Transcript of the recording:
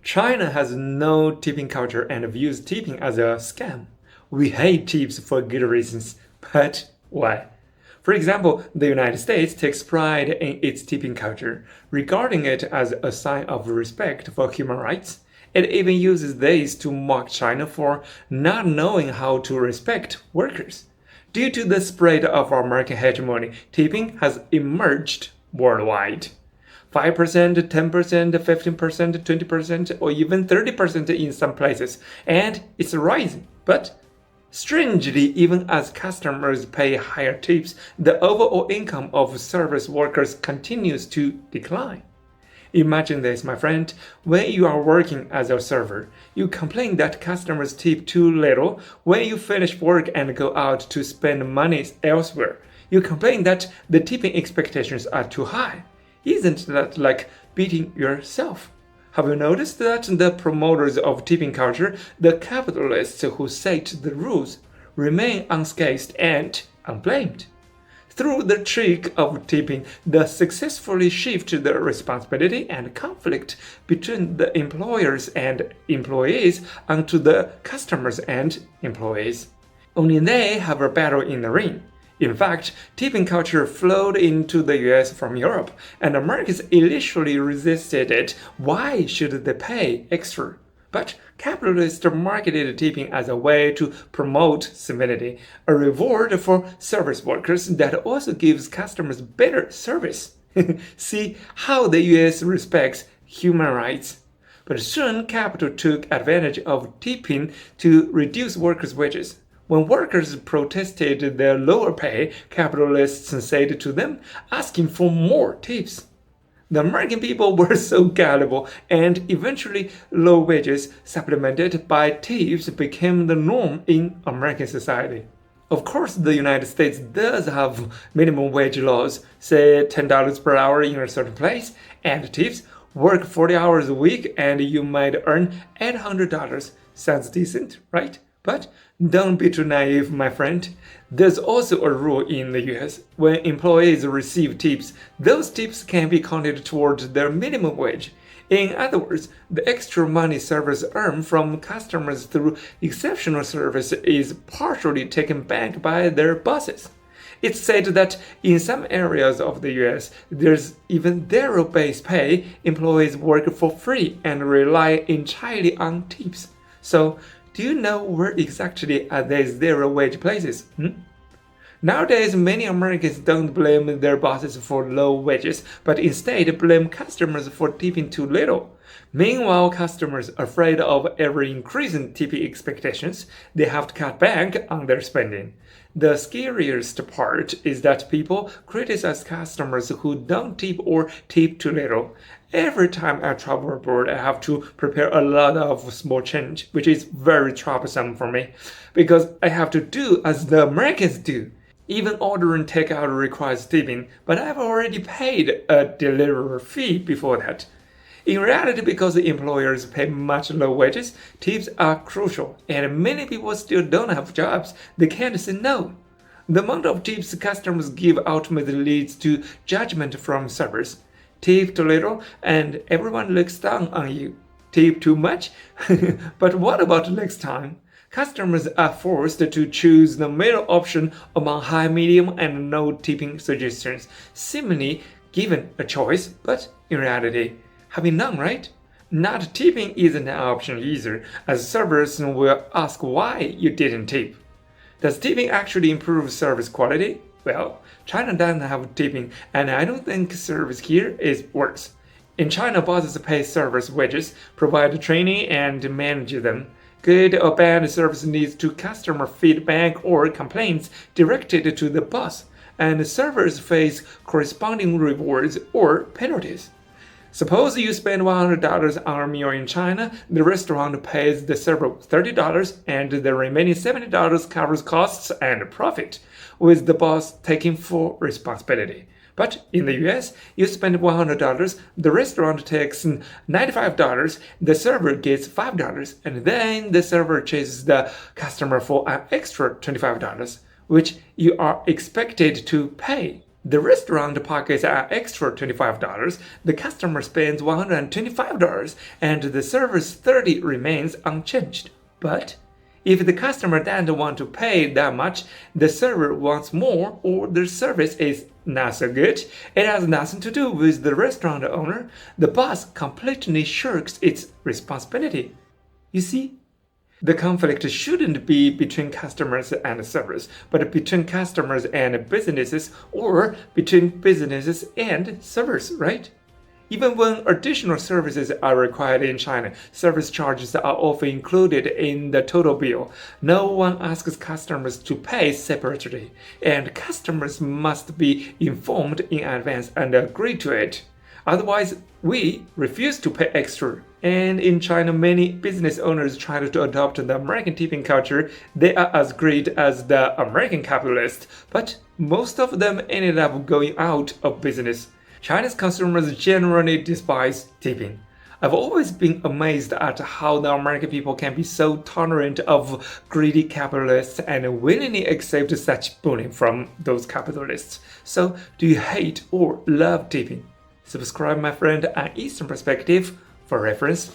China has no tipping culture and views tipping as a scam. We hate tips for good reasons, but why? For example, the United States takes pride in its tipping culture, regarding it as a sign of respect for human rights. It even uses this to mock China for not knowing how to respect workers. Due to the spread of American hegemony, tipping has emerged worldwide. 5%, 10%, 15%, 20%, or even 30% in some places, and it's rising. But strangely, even as customers pay higher tips, the overall income of service workers continues to decline. Imagine this, my friend. When you are working as a server, you complain that customers tip too little. When you finish work and go out to spend money elsewhere, you complain that the tipping expectations are too high. Isn't that like beating yourself? Have you noticed that the promoters of tipping culture, the capitalists who set the rules, remain unscathed and unblamed? Through the trick of tipping, they successfully shift the responsibility and conflict between the employers and employees onto the customers and employees. Only they have a battle in the ring. In fact, tipping culture flowed into the US from Europe, and Americans initially resisted it. Why should they pay extra? But capitalists marketed tipping as a way to promote civility, a reward for service workers that also gives customers better service. See how the US respects human rights. But soon, capital took advantage of tipping to reduce workers' wages. When workers protested their lower pay, capitalists said to them, asking for more tips. The American people were so gullible, and eventually low wages supplemented by tips became the norm in American society. Of course, the United States does have minimum wage laws, say $10 per hour in a certain place, and tips. Work 40 hours a week and you might earn $800. Sounds decent, right? But don't be too naive, my friend. There's also a rule in the US. When employees receive tips, those tips can be counted towards their minimum wage. In other words, the extra money servers earn from customers through exceptional service is partially taken back by their bosses. It's said that in some areas of the US, there's even zero base pay. Employees work for free and rely entirely on tips. So, do you know where exactly are these zero-wage places? Nowadays, many Americans don't blame their bosses for low wages, but instead blame customers for tipping too little. Meanwhile, customers, afraid of ever-increasing tipping expectations, they have to cut back on their spending. The scariest part is that people criticize customers who don't tip or tip too little. Every time I travel abroad, I have to prepare a lot of small change, which is very troublesome for me, because I have to do as the Americans do. Even ordering takeout requires tipping, but I've already paid a delivery fee before that. In reality, because the employers pay much low wages, tips are crucial, and many people still don't have jobs. They can't say no. The amount of tips customers give ultimately leads to judgment from servers. Tip too little, and everyone looks down on you. Tip too much? But what about next time? Customers are forced to choose the middle option among high, medium, and no tipping suggestions, seemingly given a choice, but in reality, having none, right? Not tipping isn't an option either, as servers will ask why you didn't tip. Does tipping actually improve service quality? Well, China doesn't have tipping, and I don't think service here is worse. In China, bosses pay servers wages, provide training, and manage them. Good or bad service leads to customer feedback or complaints directed to the boss, and servers face corresponding rewards or penalties. Suppose you spend $100 on a meal in China, the restaurant pays the server $30, and the remaining $70 covers costs and profit, with the boss taking full responsibility. But in the US, you spend $100, the restaurant takes $95, the server gets $5, and then the server chases the customer for an extra $25, which you are expected to pay. The restaurant pockets an extra $25, the customer spends $125, and the server's $30 remains unchanged. But if the customer doesn't want to pay that much, the server wants more, or the service is not so good, it has nothing to do with the restaurant owner. The boss completely shirks its responsibility. You see? The conflict shouldn't be between customers and servers, but between customers and businesses, or between businesses and servers, right? Even when additional services are required in China, service charges are often included in the total bill. No one asks customers to pay separately, and customers must be informed in advance and agree to it. Otherwise, we refuse to pay extra. And in China, many business owners try to adopt the American tipping culture. They are as great as the American capitalists, but most of them ended up going out of business. Chinese consumers generally despise tipping. I've always been amazed at how the American people can be so tolerant of greedy capitalists and willingly accept such bullying from those capitalists. So, do you hate or love tipping? Subscribe, my friend, at Eastern Perspective for reference.